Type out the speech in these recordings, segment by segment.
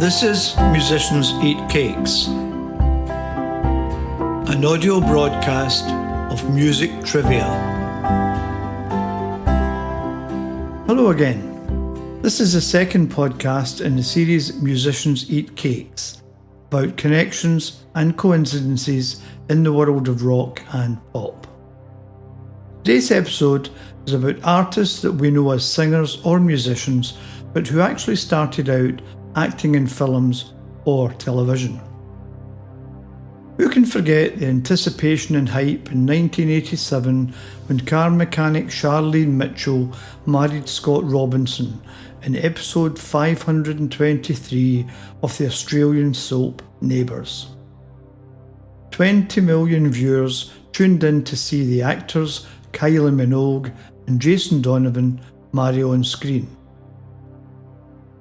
This is Musicians Eat Cakes, an audio broadcast of music trivia. Hello again. This is the second podcast in the series Musicians Eat Cakes, about connections and coincidences in the world of rock and pop. Today's episode is about artists that we know as singers or musicians, but who actually started out acting in films or television. Who can forget the anticipation and hype in 1987 when car mechanic Charlene Mitchell married Scott Robinson in episode 523 of the Australian soap Neighbours. 20 million viewers tuned in to see the actors Kylie Minogue and Jason Donovan marry on screen.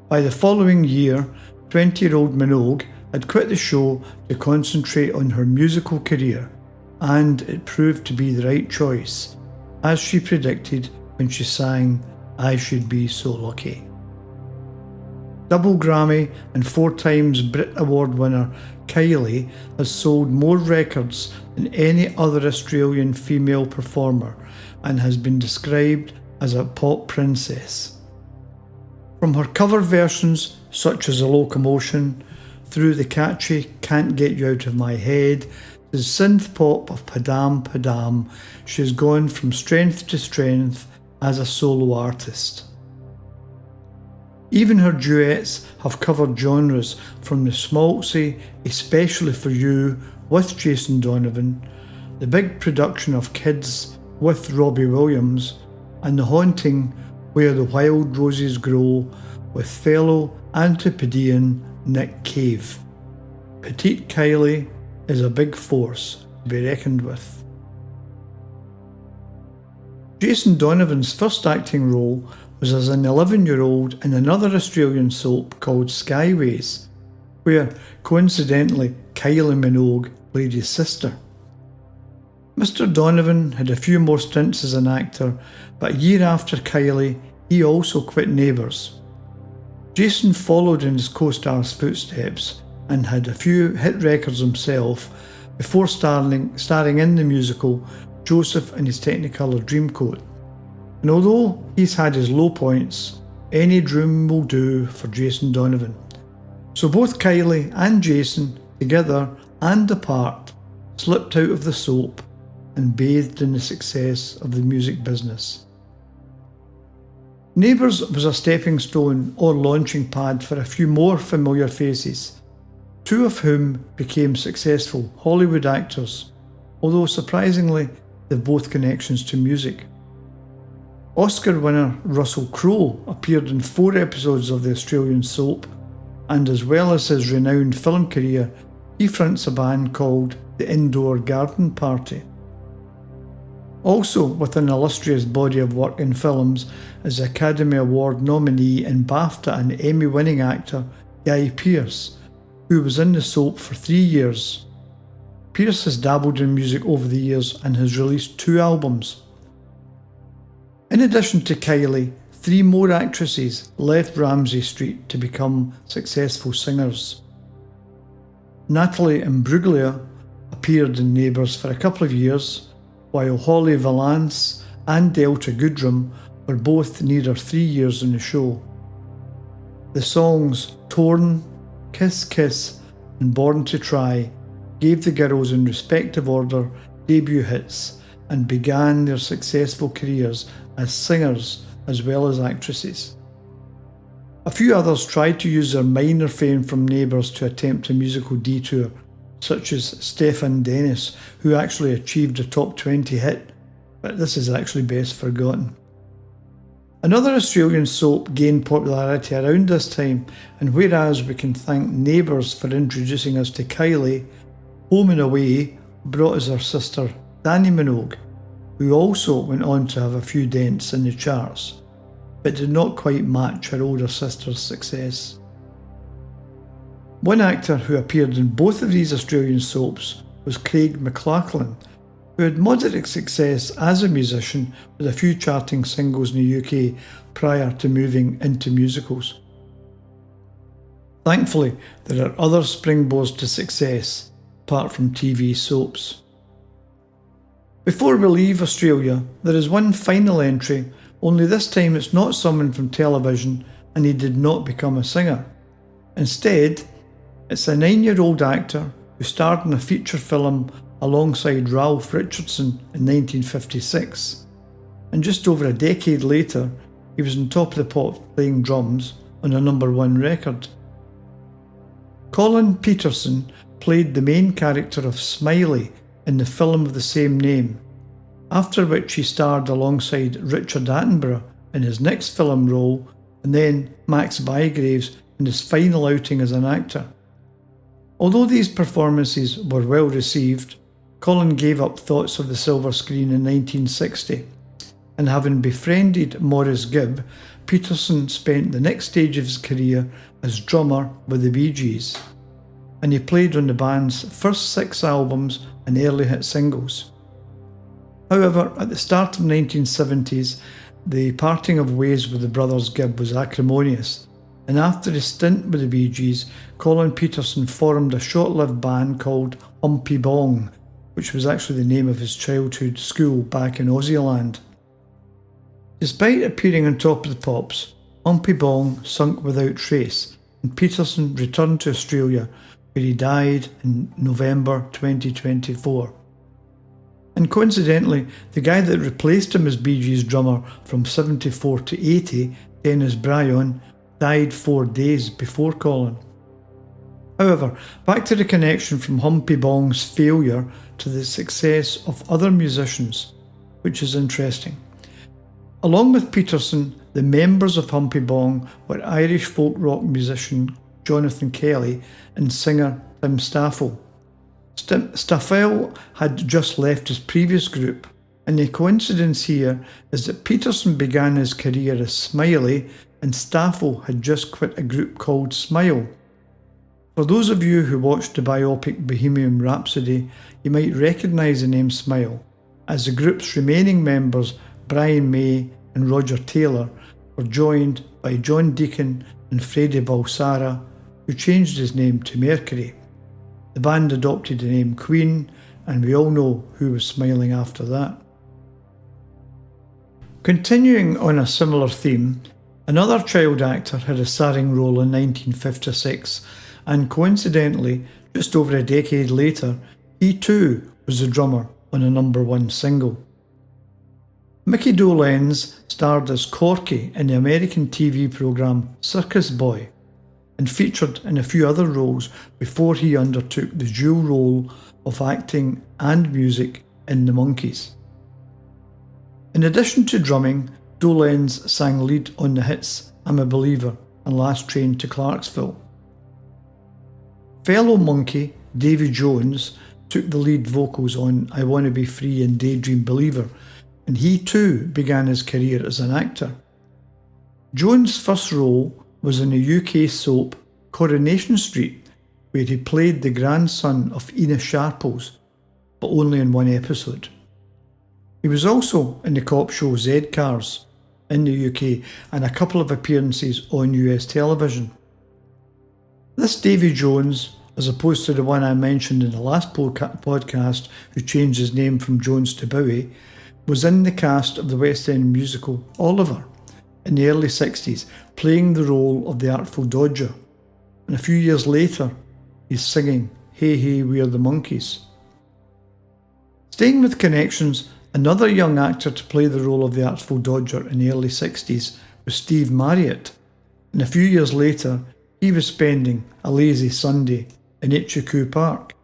By the following year, 20-year-old Minogue had quit the show to concentrate on her musical career, and it proved to be the right choice, as she predicted when she sang I Should Be So Lucky. Double Grammy and 4 times Brit Award winner Kylie has sold more records than any other Australian female performer and has been described as a pop princess. From her cover versions such as The Locomotion, through the catchy Can't Get You Out of My Head, to the synth pop of Padam Padam, she has gone from strength to strength as a solo artist. Even her duets have covered genres from the schmaltzy Especially For You with Jason Donovan, the big production of Kids with Robbie Williams, and the haunting Where the Wild Roses Grow with fellow Antipodean Nick Cave. Petite Kylie is a big force to be reckoned with. Jason Donovan's first acting role was as an 11-year-old in another Australian soap called Skyways, where, coincidentally, Kylie Minogue played his sister. Mr. Donovan had a few more stints as an actor, but a year after Kylie, he also quit Neighbours. Jason followed in his co-star's footsteps and had a few hit records himself before starring in the musical Joseph and His Technicolor Dreamcoat. And although he's had his low points, any dream will do for Jason Donovan. So both Kylie and Jason, together and apart, slipped out of the soap and bathed in the success of the music business. Neighbours was a stepping stone or launching pad for a few more familiar faces, 2 of whom became successful Hollywood actors, although surprisingly they've both connections to music. Oscar winner Russell Crowe appeared in 4 episodes of the Australian soap, and as well as his renowned film career, he fronts a band called the Indoor Garden Party. Also with an illustrious body of work in films is Academy Award nominee and BAFTA and Emmy-winning actor Guy Pearce, who was in the soap for 3 years. Pearce has dabbled in music over the years and has released 2 albums. In addition to Kylie, 3 more actresses left Ramsay Street to become successful singers. Natalie Imbruglia appeared in Neighbours for a couple of years, while Holly Valance and Delta Goodrem were both nearer 3 years in the show. The songs Torn, Kiss Kiss and Born to Try gave the girls in respective order debut hits and began their successful careers as singers as well as actresses. A few others tried to use their minor fame from Neighbours to attempt a musical detour, such as Stefan Dennis, who actually achieved a top 20 hit, but this is actually best forgotten. Another Australian soap gained popularity around this time, and whereas we can thank Neighbours for introducing us to Kylie, Home and Away brought us her sister Dannii Minogue, who also went on to have a few dents in the charts, but did not quite match her older sister's success. One actor who appeared in both of these Australian soaps was Craig McLachlan, who had moderate success as a musician with a few charting singles in the UK prior to moving into musicals. Thankfully, there are other springboards to success, apart from TV soaps. Before we leave Australia, there is one final entry, only this time it's not someone from television and he did not become a singer. Instead, it's a 9-year-old actor who starred in a feature film alongside Ralph Richardson in 1956. And just over a decade later, he was on Top of the Pops playing drums on a #1 record. Colin Peterson played the main character of Smiley in the film of the same name, after which he starred alongside Richard Attenborough in his next film role, and then Max Bygraves in his final outing as an actor. Although these performances were well received, Colin gave up thoughts of the silver screen in 1960, and having befriended Maurice Gibb, Peterson spent the next stage of his career as drummer with the Bee Gees, and he played on the band's first 6 albums and early hit singles. However, at the start of the 1970s, the parting of ways with the brothers Gibb was acrimonious, and after a stint with the Bee Gees, Colin Peterson formed a short-lived band called Humpy Bong, which was actually the name of his childhood school back in Aussieland. Despite appearing on Top of the Pops, Humpy Bong sunk without trace, and Peterson returned to Australia, where he died in November 2024. And coincidentally, the guy that replaced him as Bee Gees drummer from 74 to 80, Dennis Bryan, died 4 days before Colin. However, back to the connection from Humpy Bong's failure to the success of other musicians, which is interesting. Along with Peterson, the members of Humpy Bong were Irish folk rock musician Jonathan Kelly and singer Tim Staffel. Staffel had just left his previous group, and the coincidence here is that Peterson began his career as Smiley and Staffel had just quit a group called Smile. For those of you who watched the biopic Bohemian Rhapsody, you might recognise the name Smile, as the group's remaining members Brian May and Roger Taylor were joined by John Deacon and Freddie Balsara, who changed his name to Mercury. The band adopted the name Queen, and we all know who was smiling after that. Continuing on a similar theme, another child actor had a starring role in 1956, and coincidentally, just over a decade later, he too was the drummer on a #1 single. Mickey Dolenz starred as Corky in the American TV programme Circus Boy, and featured in a few other roles before he undertook the dual role of acting and music in The Monkees. In addition to drumming, Dolenz sang lead on the hits I'm a Believer and Last Train to Clarksville. Fellow Monkey Davy Jones took the lead vocals on I Wanna Be Free and Daydream Believer, and he too began his career as an actor. Jones' first role was in the UK soap Coronation Street, where he played the grandson of Ina Sharples, but only in 1 episode. He was also in the cop show Z-Cars in the UK and a couple of appearances on US television. This Davy Jones, as opposed to the one I mentioned in the last podcast who changed his name from Jones to Bowie, was in the cast of the West End musical Oliver in the early 60s, playing the role of the Artful Dodger. And a few years later, he's singing Hey Hey We're the Monkees. Staying with connections, another young actor to play the role of the Artful Dodger in the early 60s was Steve Marriott, and a few years later, he was spending a lazy Sunday in Itchycoo Park.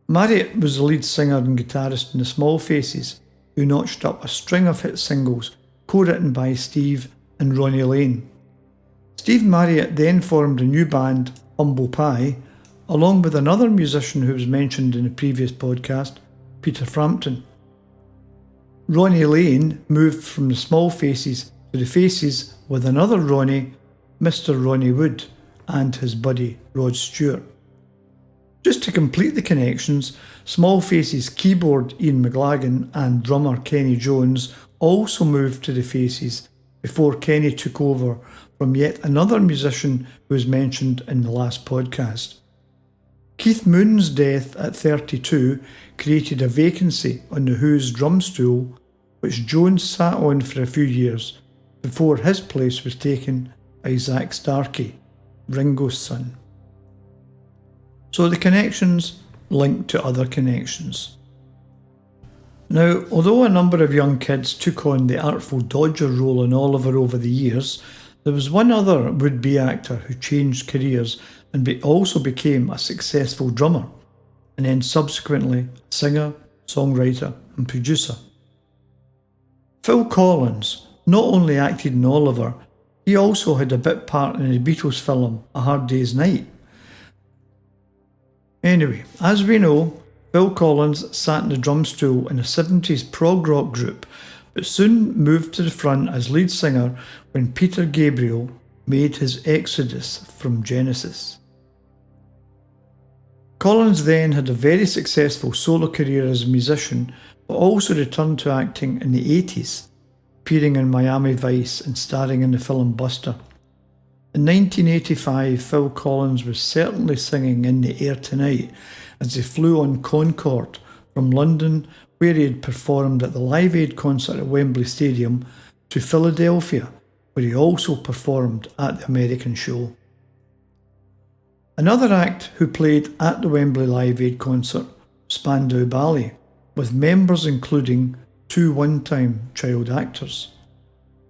Marriott was the lead singer and guitarist in the Small Faces, who notched up a string of hit singles co-written by Steve and Ronnie Lane. Steve Marriott then formed a new band, Humble Pie, along with another musician who was mentioned in the previous podcast, Peter Frampton. Ronnie Lane moved from the Small Faces to the Faces with another Ronnie, Mr. Ronnie Wood, and his buddy Rod Stewart. Just to complete the connections, Small Faces keyboard Ian McLagan and drummer Kenny Jones also moved to the Faces before Kenny took over from yet another musician who was mentioned in the last podcast. Keith Moon's death at 32 created a vacancy on The Who's drum stool, which Jones sat on for a few years before his place was taken by Zak Starkey, Ringo's son. So the connections linked to other connections. Now, although a number of young kids took on the Artful Dodger role in Oliver over the years, there was one other would-be actor who changed careers and also became a successful drummer, and then subsequently a singer, songwriter and producer. Phil Collins not only acted in Oliver, he also had a bit part in the Beatles film A Hard Day's Night. Anyway, as we know, Phil Collins sat in the drum stool in a 70s prog rock group, but soon moved to the front as lead singer when Peter Gabriel made his exodus from Genesis. Collins then had a very successful solo career as a musician, but also returned to acting in the 80s, appearing in Miami Vice and starring in the film Buster. In 1985, Phil Collins was certainly singing In the Air Tonight as he flew on Concorde from London, where he had performed at the Live Aid concert at Wembley Stadium, to Philadelphia, where he also performed at the American show. Another act who played at the Wembley Live Aid concert was Spandau Ballet, with members including two one-time child actors.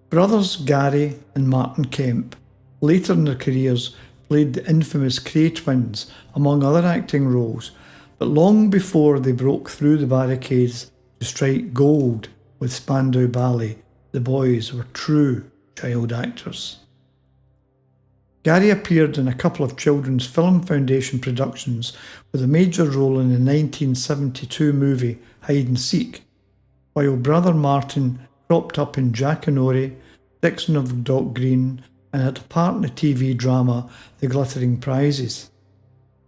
Brothers Gary and Martin Kemp later in their careers played the infamous Kray twins among other acting roles, but long before they broke through the barricades to strike gold with Spandau Ballet, the boys were true child actors. Gary appeared in a couple of Children's Film Foundation productions with a major role in the 1972 movie Hide and Seek, while brother Martin cropped up in Jack and Ori, Dixon of Dock Green, and had a part in the TV drama The Glittering Prizes.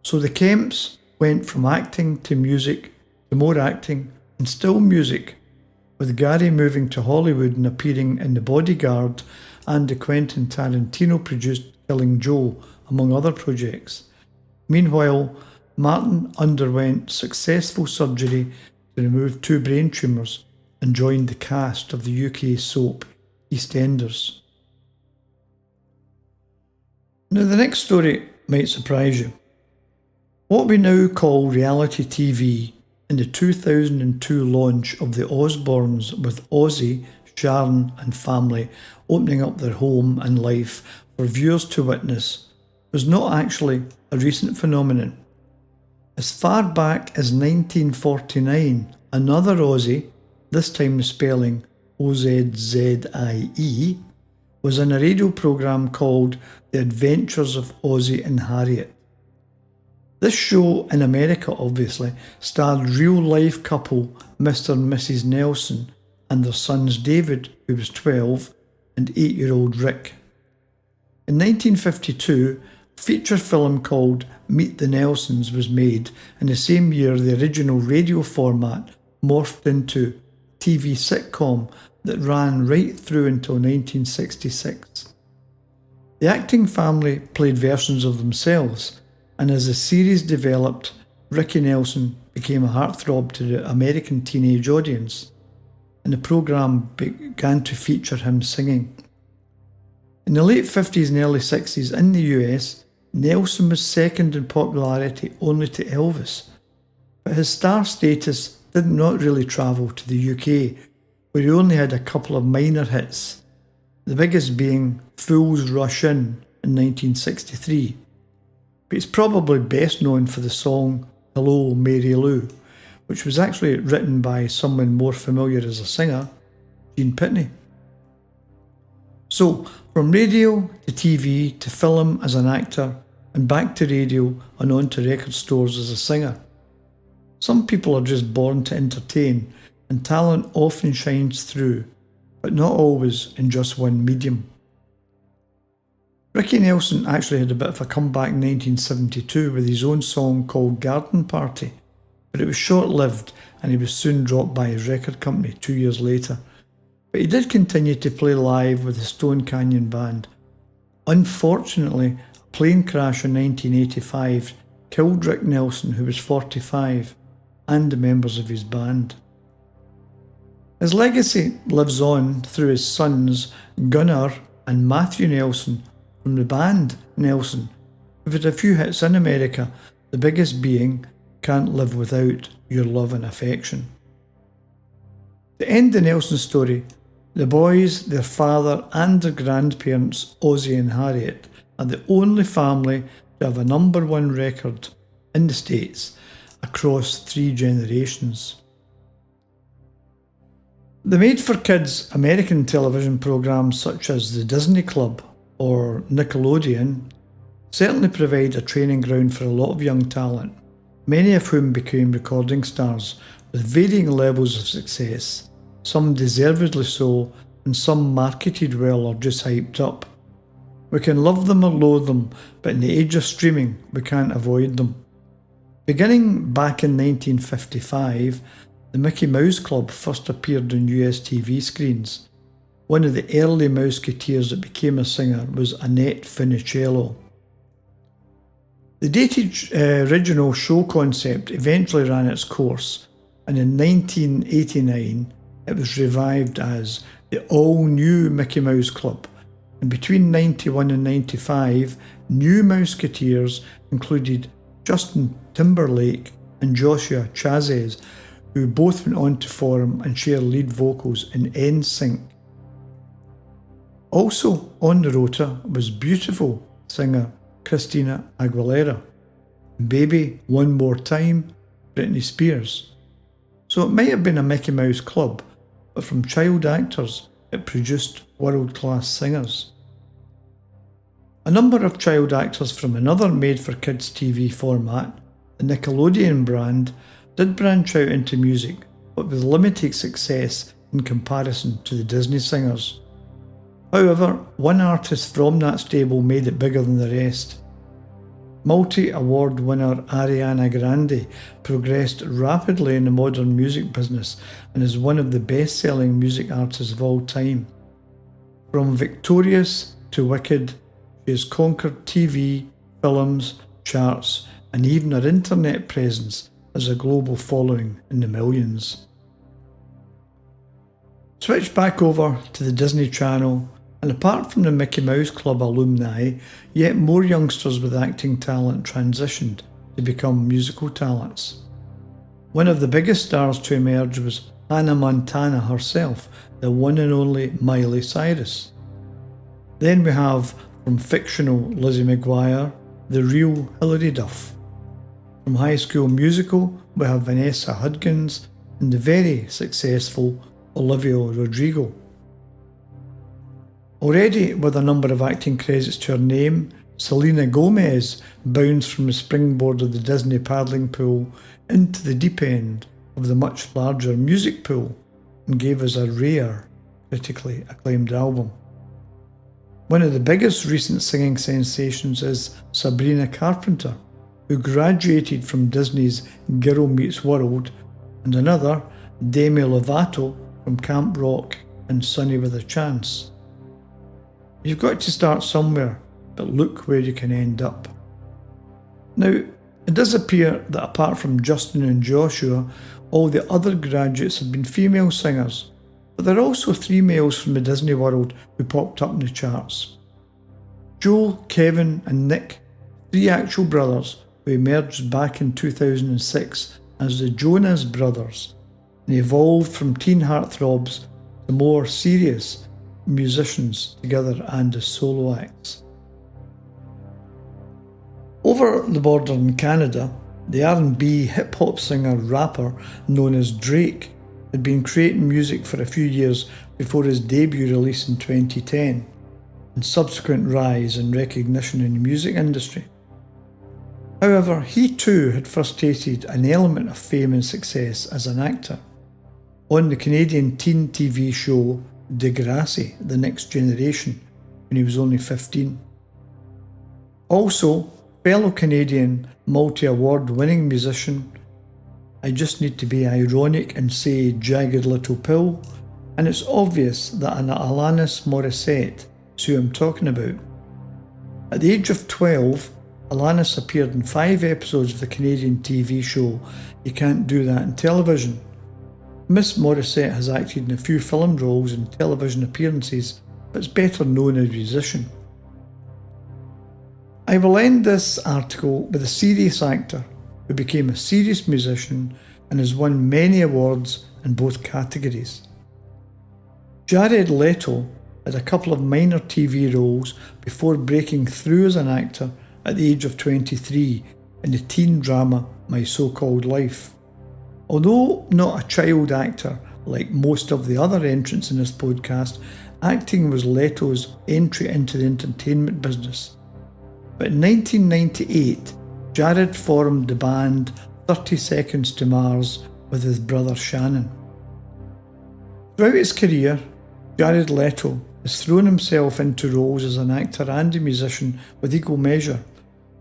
So the Kemps went from acting to music to more acting and still music, with Gary moving to Hollywood and appearing in The Bodyguard and the Quentin Tarantino-produced Killing Joe, among other projects. Meanwhile, Martin underwent successful surgery to remove 2 brain tumours and joined the cast of the UK soap EastEnders. Now, the next story might surprise you. What we now call reality TV in the 2002 launch of The Osbournes, with Ozzy, Sharon and family opening up their home and life for viewers to witness, was not actually a recent phenomenon. As far back as 1949, another Ozzy, this time spelling Ozzie, was in a radio programme called The Adventures of Ozzy and Harriet. This show, in America obviously, starred real-life couple Mr. and Mrs. Nelson and their sons David, who was 12, and 8-year-old Rick. In 1952, a feature film called Meet the Nelsons was made, and the same year the original radio format morphed into a TV sitcom that ran right through until 1966. The acting family played versions of themselves, and as the series developed, Ricky Nelson became a heartthrob to the American teenage audience, and the programme began to feature him singing. In the late 50s and early 60s in the US, Nelson was second in popularity only to Elvis, but his star status did not really travel to the UK, where he only had a couple of minor hits, the biggest being Fools Rush In 1963. But he's probably best known for the song Hello Mary Lou, which was actually written by someone more familiar as a singer, Gene Pitney. So, from radio to TV to film as an actor, and back to radio and on to record stores as a singer. Some people are just born to entertain, and talent often shines through, but not always in just one medium. Ricky Nelson actually had a bit of a comeback in 1972 with his own song called Garden Party, but it was short-lived and he was soon dropped by his record company 2 years later. But he did continue to play live with the Stone Canyon Band. Unfortunately, a plane crash in 1985 killed Rick Nelson, who was 45, and the members of his band. His legacy lives on through his sons Gunnar and Matthew Nelson from the band Nelson, who've had a few hits in America, the biggest being Can't Live Without Your Love and Affection. To end the Nelson story, the boys, their father and their grandparents, Ozzie and Harriet, are the only family to have a #1 record in the States across 3 generations. The made-for-kids American television programmes such as the Disney Club or Nickelodeon certainly provide a training ground for a lot of young talent, many of whom became recording stars with varying levels of success, some deservedly so and some marketed well or just hyped up. We can love them or loathe them, but in the age of streaming we can't avoid them. Beginning back in 1955, the Mickey Mouse Club first appeared on US TV screens. One of the early Mouseketeers that became a singer was Annette Funicello. The dated original show concept eventually ran its course, and in 1989 it was revived as the all-new Mickey Mouse Club, and between 91 and 95, new Mouseketeers included Justin Timberlake and Joshua Chazes, who both went on to form and share lead vocals in NSYNC. Also on the rota was beautiful singer Christina Aguilera, Baby One More Time, Britney Spears. So it might have been a Mickey Mouse Club, but from child actors it produced world-class singers. A number of child actors from another made-for-kids TV format, the Nickelodeon brand, did branch out into music, but with limited success in comparison to the Disney singers. However, one artist from that stable made it bigger than the rest. Multi-award winner Ariana Grande progressed rapidly in the modern music business and is one of the best-selling music artists of all time. From Victorious to Wicked, she has conquered TV, films, charts, and even her internet presence has a global following in the millions. Switch back over to the Disney Channel, and apart from the Mickey Mouse Club alumni, yet more youngsters with acting talent transitioned to become musical talents. One of the biggest stars to emerge was Hannah Montana herself, the one and only Miley Cyrus. Then we have, from fictional Lizzie McGuire, the real Hilary Duff. From High School Musical, we have Vanessa Hudgens and the very successful Olivia Rodrigo. Already with a number of acting credits to her name, Selena Gomez bounced from the springboard of the Disney paddling pool into the deep end of the much larger music pool and gave us a rare, critically acclaimed album. One of the biggest recent singing sensations is Sabrina Carpenter, who graduated from Disney's Girl Meets World, and another, Demi Lovato, from Camp Rock and Sunny with a Chance. You've got to start somewhere, but look where you can end up. Now, it does appear that apart from Justin and Joshua, all the other graduates have been female singers, but there are also 3 males from the Disney world who popped up in the charts. Joel, Kevin and Nick, 3 actual brothers who emerged back in 2006 as the Jonas Brothers and evolved from teen heartthrobs to more serious musicians together and as solo acts. Over the border in Canada, the R&B hip-hop singer-rapper known as Drake had been creating music for a few years before his debut release in 2010 and subsequent rise in recognition in the music industry. However, he too had first tasted an element of fame and success as an actor on the Canadian teen TV show Degrassi, The Next Generation, when he was only 15. Also, fellow Canadian multi-award winning musician, I just need to be ironic and say Jagged Little Pill, and it's obvious that an Alanis Morissette is who I'm talking about. At the age of 12, Alanis appeared in 5 episodes of the Canadian TV show You Can't Do That in Television. Miss Morissette has acted in a few film roles and television appearances, but is better known as a musician. I will end this article with a serious actor who became a serious musician and has won many awards in both categories. Jared Leto had a couple of minor TV roles before breaking through as an actor at the age of 23 in the teen drama My So-Called Life. Although not a child actor like most of the other entrants in this podcast, acting was Leto's entry into the entertainment business. But in 1998, Jared formed the band 30 Seconds to Mars with his brother Shannon. Throughout his career, Jared Leto has thrown himself into roles as an actor and a musician with equal measure,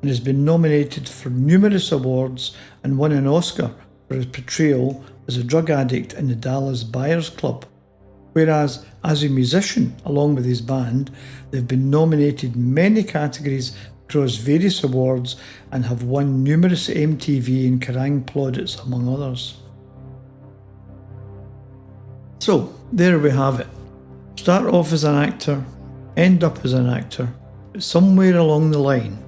and has been nominated for numerous awards and won an Oscar for his portrayal as a drug addict in the Dallas Buyers Club. Whereas as a musician, along with his band, they've been nominated in many categories across various awards and have won numerous MTV and Kerrang plaudits, among others. So, there we have it. Start off as an actor, end up as an actor, but somewhere along the line,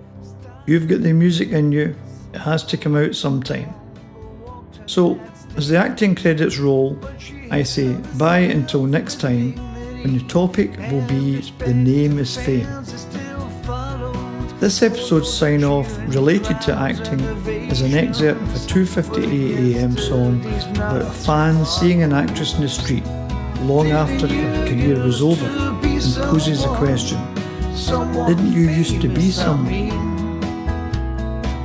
you've got the music in you, it has to come out sometime. So, as the acting credits roll, I say bye until next time, when the topic will be The Name is Fame. This episode's sign-off related to acting is an excerpt of a 2:58 AM song about a fan seeing an actress in the street long after her career was over and poses a question: didn't you used to be someone?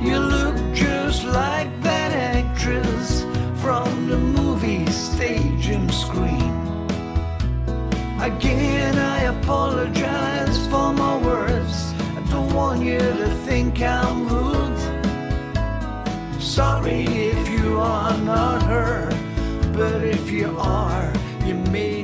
You look just like that actress from the movie stage and screen. Again, I apologize for my words. I don't want you to think I'm rude. Sorry if you are not her, but if you are, you may